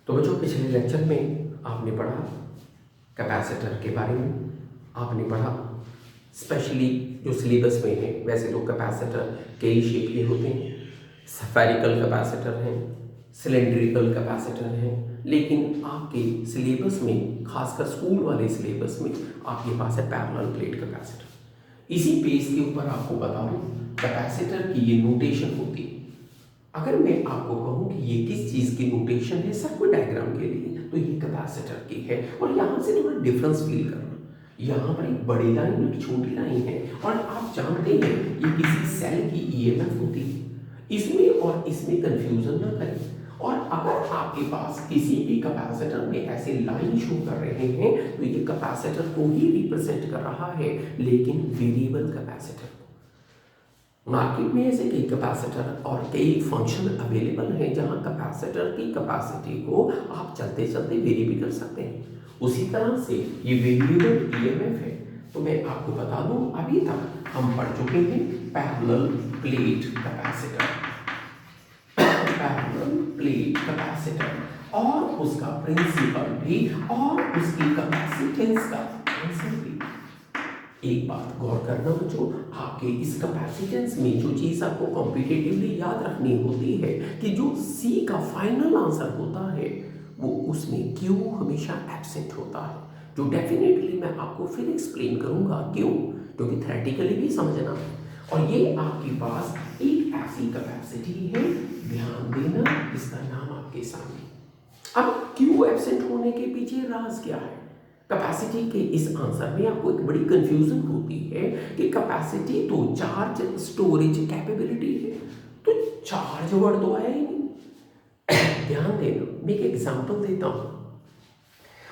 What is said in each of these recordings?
तो बच्चों, पिछले लेक्चर में आपने पढ़ा कैपेसिटर के बारे में। आपने पढ़ा स्पेशली जो सिलेबस में है, वैसे तो कैपेसिटर कई शेप के होते हैं। स्फेरिकल कैपेसिटर हैं, सिलेंड्रिकल कैपेसिटर हैं, लेकिन आपके सिलेबस में, खासकर स्कूल वाले सिलेबस में, आपके पास है पैरेलल प्लेट कैपेसिटर। इसी पेज के ऊपर आपको बता दूं, कैपेसिटर की ये नोटेशन होती है। अगर मैं आपको कहूं कि ये किस चीज़ की नोटेशन है सर्किट डायग्राम के लिए, तो ये कैपेसिटर की है। और यहाँ से थोड़ा डिफरेंस फील करना, यहाँ पर एक बड़ी लाइन और एक छोटी लाइन है, और आप जानते हैं ये किसी सेल की ईएमएफ होती है। इसमें और इसमें कंफ्यूजन ना करें। और अगर आपके पास किसी भी कैपेसिटर में ऐसे लाइन शो कर रहे हैं, तो ये कैपेसिटर को ही रिप्रेजेंट कर रहा है, लेकिन वेरिएबल कैपेसिटर। मार्केट में ऐसे कई कैपेसिटर और कई फंक्शन अवेलेबल हैं जहां कैपेसिटर की कैपेसिटी को आप चलते चलते वेरी भी कर सकते हैं। उसी तरह से ये वेरिएबल ईएमएफ है। तो मैं आपको बता दूं, अभी तक हम पढ़ चुके हैं parallel plate capacitor, parallel plate capacitor और उसका प्रिंसिपल भी और उसकी कैपेसिटेंस का आंसर भी। एक बात गौर करना बच्चों, आपके इस कैपेसिटेंस में जो चीज़ आपको कॉम्पिटिटिवली याद रखनी होती है कि जो सी का फाइनल आंसर होता है वो उसमें क्यू हमेशा एब्सेंट होता है, जो डेफिनेटली मैं आपको फिर एक्सप्लेन करूंगा क्यों, क्योंकि थ्योरेटिकली भी समझना है। और ये आपके पास एक ऐसी कैपेसिटी है, ध्यान देना, इसका नाम आपके सामने। अब क्यू एब्सेंट होने के पीछे राज क्या है? कैपेसिटी के इस आंसर में आपको एक बड़ी कंफ्यूजन होती है कि कैपेसिटी तो चार्ज स्टोरेज कैपेबिलिटी है, तो चार्ज वर्ड तो आया ही नहीं। ध्यान देना, मैं एक एग्जांपल देता हूं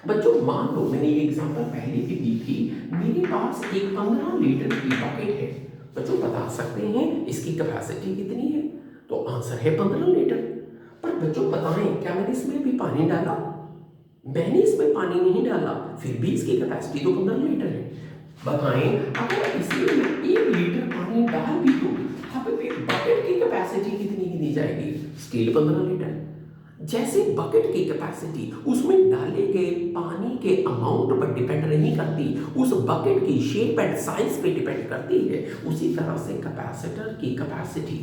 बच्चों। मान लो मैंने ये एग्जांपल पहले भी दी थी, मेरे पास एक 15 लीटर की बकेट है। बच्चों बता सकते हैं इसकी कैपेसिटी कितनी है? तो आंसर है 15 लीटर। पर बच्चों बताएं, क्या मैंने इसमें भी पानी डाला? मैंने इसमें पानी नहीं डाला, फिर भी इसकी कैपेसिटी तो 15 लीटर है। बताएं, अगर इसमें 1 लीटर पानी डाल भी दूं, अब बकेट की कैपेसिटी कितनी गिनी जाएगी? Still 15 litre. जैसे बकेट की कैपेसिटी उसमें डाले गए पानी के अमाउंट पर डिपेंड नहीं करती, उस बकेट की शेप एंड साइज पे डिपेंड करती है, उसी तरह से कैपेसिटर की कैपेसिटी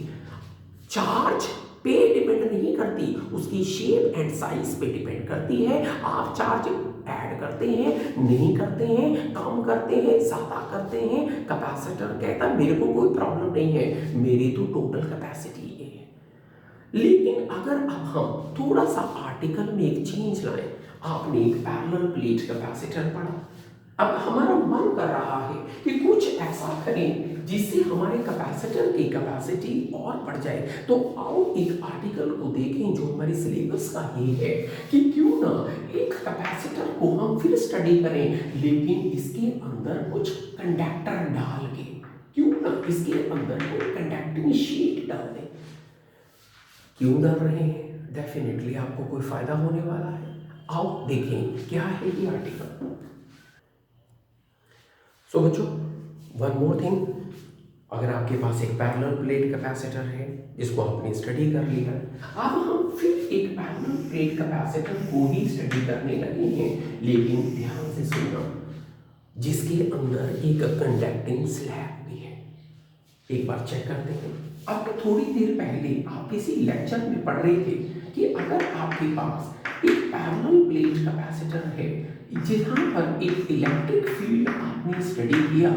चार्ज पे डिपेंड नहीं करती, उसकी शेप एंड साइज पे डिपेंड करती है। आप चार्ज ऐड करते हैं, नहीं करते हैं, कम करते हैं, ज्यादा करते हैं, कैपेसिटर कहता है मेरे को कोई प्रॉब्लम नहीं है, मेरी तो टोटल कैपेसिटी ये है। लेकिन अगर अब हम थोड़ा सा आर्टिकल में एक चेंज लाएं, आपने एक पैरेलल प्लेट कैपेसिटर पढ़ा, अब हमारा मन कर रहा है कि कुछ ऐसा करें जिससे हमारे कैपेसिटर की कैपेसिटी और बढ़ जाए। तो आओ एक आर्टिकल को देखें जो हमारे सिलेबस का ही है कि क्यों ना एक कैपेसिटर को हम फिर स्टडी करें, लेकिन इसके अंदर कुछ कंडक्टर डाल के, क्यों ना इसके अंदर कोई कंडक्टिंग शीट डाल दें। क्यों डाल रहे हैं? डेफिनेटली आपको कोई फायदा होने वाला है। आओ देखें क्या है ये आर्टिकल। सो बच्चों, वन मोर थिंग, अगर आपके पास एक पैरेलल प्लेट कैपेसिटर है जिसको आपने स्टडी कर लिया, अब हम फिर एक पैरेलल प्लेट कैपेसिटर को ही स्टडी करने लगे हैं, लेकिन ध्यान से सुनना, जिसके अंदर एक कंडक्टिंग स्लैब भी है। एक बार चेक करते हैं। अब थोड़ी देर पहले आप किसी लेक्चर में पढ़ रहे थे कि अगर आपके पास एक पैरेलल प्लेट कैपेसिटर है जहां पर एक इलेक्ट्रिक फील्ड आपने स्टडी किया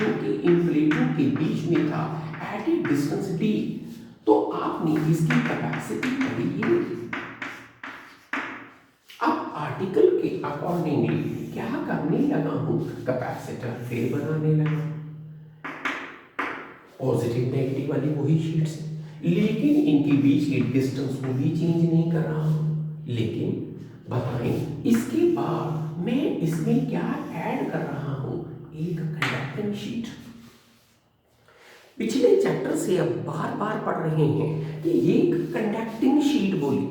जो कि इन प्लेटों के बीच में था एट ए डिस्टेंस डी, तो आपने इसकी कैपेसिटी पढ़ी है। अब आर्टिकल के अकॉर्डिंगली क्या करने लगा हूं, कैपेसिटर फिर बनाने लगा, पॉजिटिव नेगेटिव वाली वही शीट्स, लेकिन इनके बीच की डिस्टेंस को भी चेंज नहीं कर रहा हूं। लेकिन बताएं, इसके बाद मैं इसमें क्या ऐड कर रहा हूं, एक कंडक्टिंग शीट। पिछले चैप्टर से अब बार बार पढ़ रहे हैं कि ये एक कंडक्टिंग शीट बोली।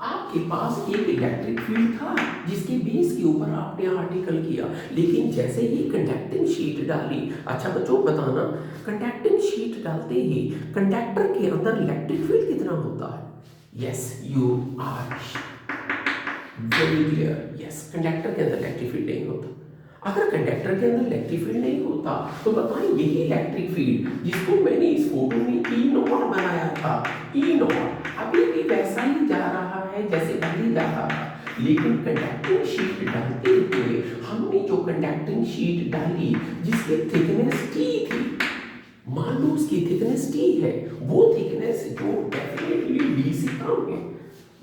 आपके पास एक इलेक्ट्रिक फील्ड था जिसके बेस के ऊपर आपने आर्टिकल किया, लेकिन जैसे ही कंडक्टिंग शीट डाली, अच्छा बच्चों बताना, कंडक्टिंग शीट डालते ही कंडक्टर के अंदर इलेक्ट्रिक फील्ड कितना होता है? Yes, you are very clear, yes, conductor के अंदर इलेक्ट्रिक फील्ड नहीं होता। अगर कंडक्टर के अंदर इलेक्ट्रिक फील्ड नहीं होता तो बताएं यही इलेक्ट्रिक फील्ड जिसको मैंने इस फोटो में ई नॉट बनाया था, ई नॉट अभी भी वैसा ही जा रहा है जैसे पहले जा रहा था, लेकिन कंडक्टिंग शीट डालते हुए हमने जो कंडक्टिंग शीट डाली जिसकी थिकनेस टी थी, मान लो उसकी थिकनेस टी है, वो थिकनेस जो डेफिनेटली डी से कम है,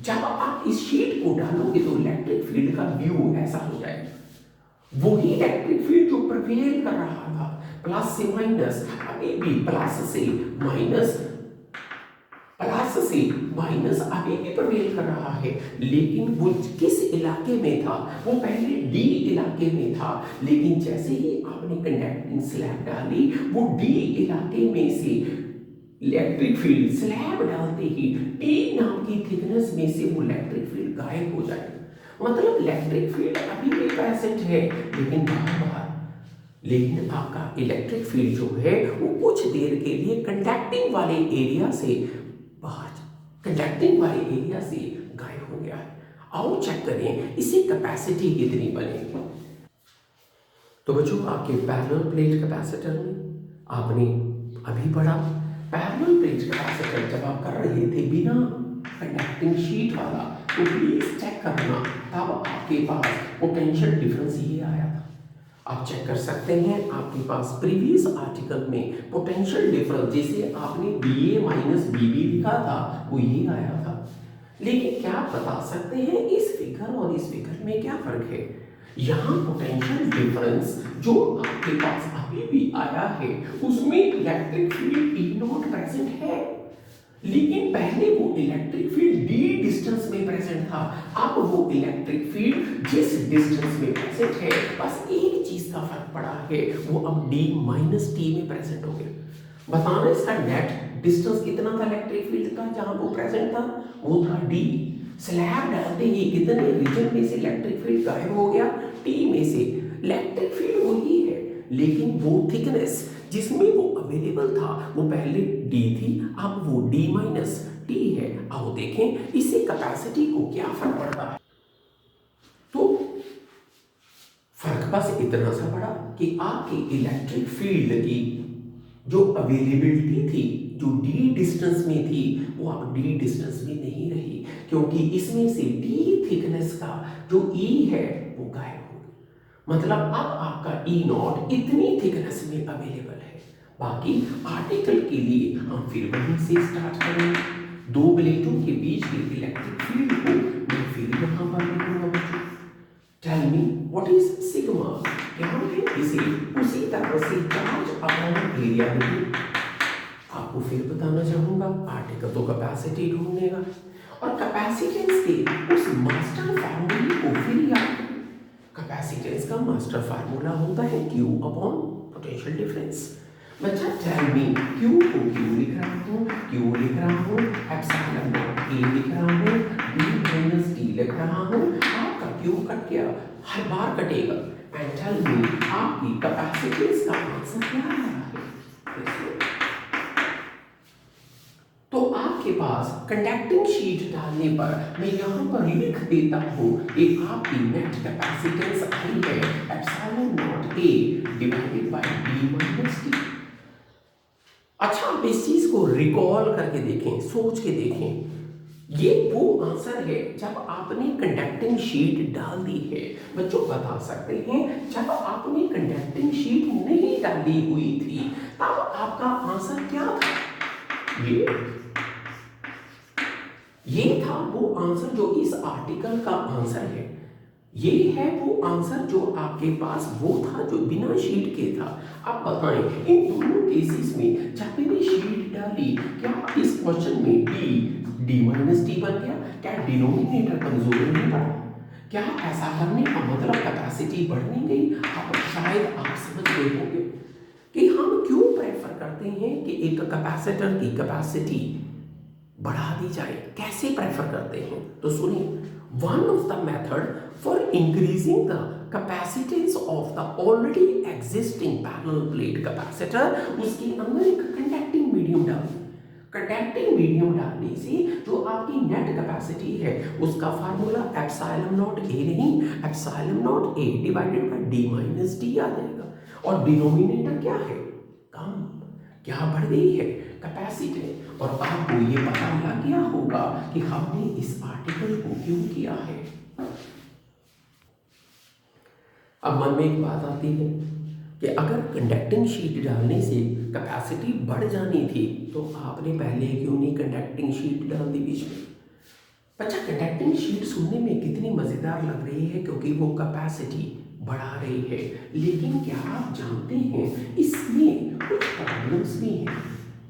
जब आप इस शीट को डालोगे तो इलेक्ट्रिक फील्ड का व्यू ऐसा हो जाएगा। वही इलेक्ट्रिक फील्ड जो प्रिवेल कर रहा था प्लस से माइनस, अभी भी प्लस से माइनस अभी भी प्रिवेल कर रहा है, लेकिन वो किस इलाके में था, वो पहले डी इलाके में था, लेकिन जैसे ही आपने कंडक्टिंग स्लैब डाली वो डी इलाके में से इलेक्ट्रिक फील्ड स्लैब डालते ही टी नाम की थिकनेस में से वो इलेक्ट्रिक फील्ड गायब हो जाएगा। मतलब इलेक्ट्रिक फील्ड अभी भी प्रेजेंट है लेकिन बाहर, लेकिन आपका इलेक्ट्रिक फील्ड जो है वो कुछ देर के लिए कंडक्टिंग वाले एरिया से गायब हो गया है। आओ चेक करें इसकी कैपेसिटी कितनी बनेगी। तो बच्चों आपके पैरेलल प्लेट कैपेसिटर में आपने अभी पढ़ा, पैरेलल प्लेट कैपेसिटर जब आप कर रहे थे बिना कंडक्टिंग शीट वाला तो प्लीज चेक करना, तब आपके पास पोटेंशियल डिफरेंस ये आया था। आप चेक कर सकते हैं आपके पास प्रीवियस आर्टिकल में पोटेंशियल डिफरेंस जैसे आपने BA माइनस BB लिखा था वो ये आया था, लेकिन क्या आप बता सकते हैं इस फिगर और इस फिगर में क्या फर्क है? यहाँ पोटेंशियल डिफरेंस जो आपके पास अभी भी आया है उसमें electric field E not present है, लेकिन पहले वो इलेक्ट्रिक फील्ड d डिस्टेंस में प्रेजेंट था, अब वो इलेक्ट्रिक फील्ड जिस डिस्टेंस में प्रेजेंट है बस एक चीज का फर्क पड़ा है, वो अब d माइनस t में प्रेजेंट हो गया। बताना इसका नेट डिस्टेंस कितना था इलेक्ट्रिक फील्ड का जहां वो प्रेजेंट था, वो था d। स्लैब डालते ही कितने रीजन में से इलेक्ट्रिक फील्ड गायब हो गया, t में से। इलेक्ट्रिक फील्ड वही है लेकिन वो थिकनेस जिसमें वो अवेलेबल था वो पहले d थी, अब वो d माइनस t है। अब देखें इससे कैपेसिटी को क्या फर्क पड़ता है, तो फर्क बस इतना सा पड़ा कि आपकी इलेक्ट्रिक फील्ड की जो अवेलेबिलिटी थी जो d डिस्टेंस में थी वो अब d डिस्टेंस में नहीं रही, क्योंकि इसमें से d थिकनेस का जो E है वो गायब हो गया। मतलब अब आपका E नॉट इतनी थिकनेस में अवेलेबल है। बाकी आर्टिकल के लिए हम फिर वहीं से स्टार्ट करेंगे। दो प्लेटों के बीच के इलेक्ट्रिक फील्ड को मैं फिर यहाँ पर लिखूंगा बच्चों। Tell me what is sigma, यहाँ पे इसे उसी तरह से चार्ज अपॉन एरिया में आपको फिर बताना चाहूंगा। आर्टिकल तो कैपेसिटी ढूंढने का और कैपेसिटेंस के उस मास्टर फार्मूले को फिर याद करें। कैपेसिटेंस का मास्टर फार्मूला होता है Q अपॉन पोटेंशियल डिफरेंस। बच्चा टेल मी Q को Q लिख रहा हूँ, Q लिख रहा हूँ, एप्सिलॉन नॉट A लिख रहा हूँ, D माइनस T लिख रहा हूँ। आपका Q कट गया, हर बार कटेगा। एंड टेल मी आपकी कैपेसिटेंस का आंसर क्या आ रहा है। तो आपके पास कंडक्टिंग शीट डालने पर मैं यहाँ पर लिख देता हूँ कि आपकी नेट कैपेसिटेंस आई है epsilon not A divided by D minus T। अच्छा आप इस चीज को रिकॉल करके देखें, सोच के देखें, ये वो आंसर है जब आपने कंडक्टिंग शीट डाल दी है। बच्चों बता सकते हैं जब आपने कंडक्टिंग शीट नहीं डाली हुई थी तब आपका आंसर क्या था? ये था वो आंसर जो इस आर्टिकल का आंसर है। ये है वो आंसर जो आपके पास वो था जो बिना शीट के था। अब बताएं इन दोनों केसेस में जब मैंने शीट डाली क्या इस क्वेश्चन में d माइनस टी बन गया? क्या डिनोमिनेटर कमजोर नहीं पड़ा? क्या ऐसा करने का मतलब कैपेसिटी बढ़ नहीं गई? अब शायद आप समझ गए होंगे कि हम क्यों प्रेफर करते हैं कि एक कैपेसिटर की कैपेसिटी बढ़ा दी जाए। कैसे प्रेफर करते हैं तो सुनिए, one of the method for increasing the capacitance of the already existing parallel plate capacitor, उसके अंदर एक कंडक्टिंग मीडियम डालिए। कंडक्टिंग मीडियम डालने से जो आपकी नेट कैपेसिटी है उसका फार्मूला एप्सिलॉन नॉट ए नहीं, epsilon naught a divided by D minus D आ जाएगा। और डिनोमिनेटर क्या है, कम, क्या बढ़ गई है, कैपेसिटी। और आपको ये पता लग गया होगा कि हमने इस आर्टिकल को क्यों किया है। अब मन में एक बात आती है कि अगर कंडक्टिंग शीट डालने से कैपेसिटी बढ़ जानी थी तो आपने पहले क्यों नहीं कंडक्टिंग शीट डाल दी बीच में। बच्चा कंडक्टिंग शीट सुनने में कितनी मज़ेदार लग रही है क्योंकि वो कैपेसिटी बढ़ा रही है, लेकिन क्या आप जानते हैं इसमें कुछ प्रॉब्लम्स भी हैं।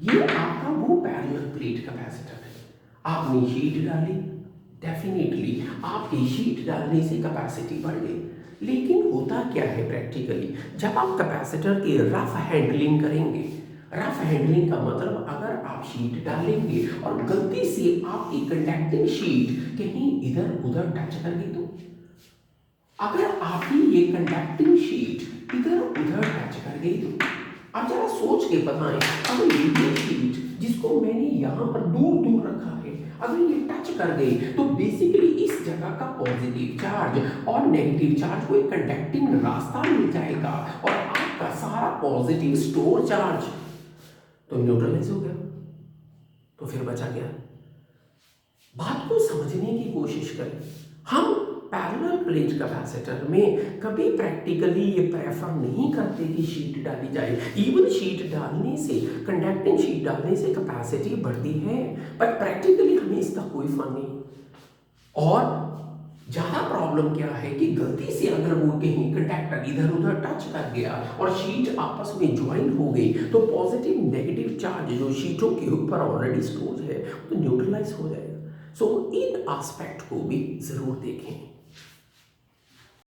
ये आपका वो पैरेलल प्लेट कैपेसिटर है, आपने शीट डाली, डेफिनेटली आपकी शीट डालने से कैपेसिटी बढ़ गई, लेकिन होता क्या है प्रैक्टिकली, जब आप कैपेसिटर की रफ हैंडलिंग करेंगे, रफ हैंडलिंग का मतलब अगर आप शीट डालेंगे और गलती से आपकी कंडक्टिंग शीट कहीं इधर उधर टच कर गई, तो अगर आपकी ये कंडक्टिंग शीट इधर उधर टच कर गई तो आप जरा सोच के बताएं, अगर ये शीट जिसको मैंने यहाँ पर दूर दूर रखा है अगर ये टच कर गई तो बेसिकली इस जगह का पॉजिटिव चार्ज और नेगेटिव चार्ज को एक कंडक्टिंग रास्ता मिल जाएगा और आपका सारा पॉजिटिव स्टोर चार्ज तो न्यूट्रलाइज हो गया। तो फिर बचा क्या, बात को समझने की कोशिश करें। हम पैरेलल प्लेट कैपेसिटर में कभी प्रैक्टिकली ये प्रेफर नहीं करते कि शीट डाली जाए। इवन शीट डालने से, कंडक्टिंग शीट डालने से कैपेसिटी बढ़ती है, बट प्रैक्टिकली हमें इसका कोई फन नहीं। और ज़्यादा प्रॉब्लम क्या है कि गलती से अगर वो कहीं कंडक्टर इधर उधर टच कर गया और शीट आपस में ज्वाइन हो गई तो पॉजिटिव नेगेटिव चार्ज जो शीटों के ऊपर ऑलरेडी स्टोर है तो न्यूट्रलाइज हो जाएगा। सो इन एस्पेक्ट को भी ज़रूर देखें।